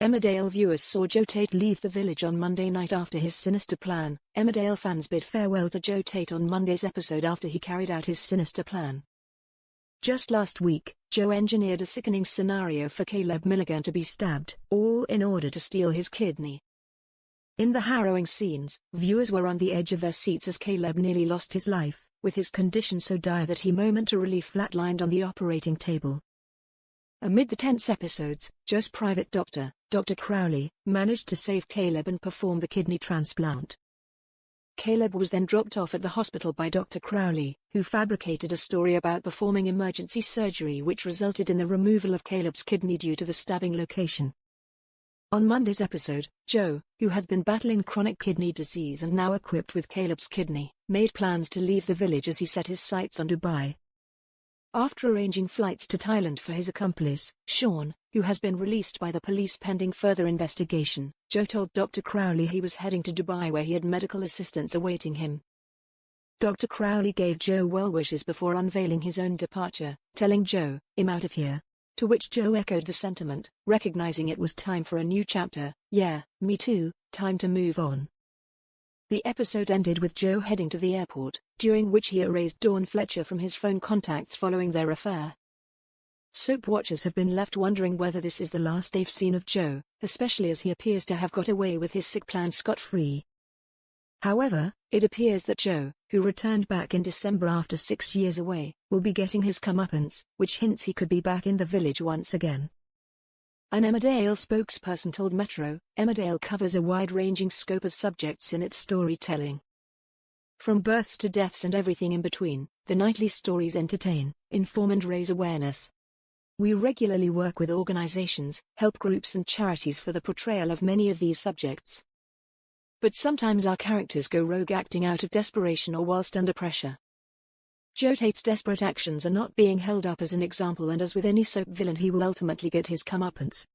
Emmerdale viewers saw Joe Tate leave the village on Monday night after his sinister plan. Emmerdale fans bid farewell to Joe Tate on Monday's episode after he carried out his sinister plan. Just last week, Joe engineered a sickening scenario for Caleb Milligan to be stabbed, all in order to steal his kidney. In the harrowing scenes, viewers were on the edge of their seats as Caleb nearly lost his life, with his condition so dire that he momentarily flatlined on the operating table. Amid the tense episodes, Joe's private doctor, Dr. Crowley, managed to save Caleb and perform the kidney transplant. Caleb was then dropped off at the hospital by Dr. Crowley, who fabricated a story about performing emergency surgery which resulted in the removal of Caleb's kidney due to the stabbing location. On Monday's episode, Joe, who had been battling chronic kidney disease and now equipped with Caleb's kidney, made plans to leave the village as he set his sights on Dubai. After arranging flights to Thailand for his accomplice, Sean, who has been released by the police pending further investigation, Joe told Dr. Crowley he was heading to Dubai where he had medical assistance awaiting him. Dr. Crowley gave Joe well wishes before unveiling his own departure, telling Joe, "I'm out of here." To which Joe echoed the sentiment, recognizing it was time for a new chapter. "Yeah, me too, time to move on." The episode ended with Joe heading to the airport, during which he erased Dawn Fletcher from his phone contacts following their affair. Soap watchers have been left wondering whether this is the last they've seen of Joe, especially as he appears to have got away with his sick plan scot-free. However, it appears that Joe, who returned back in December after 6 years away, will be getting his comeuppance, which hints he could be back in the village once again. An Emmerdale spokesperson told Metro, Emmerdale covers a wide-ranging scope of subjects in its storytelling. From births to deaths and everything in between, the nightly stories entertain, inform and raise awareness. We regularly work with organizations, help groups and charities for the portrayal of many of these subjects. But sometimes our characters go rogue acting out of desperation or whilst under pressure. Joe Tate's desperate actions are not being held up as an example, and as with any soap villain he will ultimately get his comeuppance.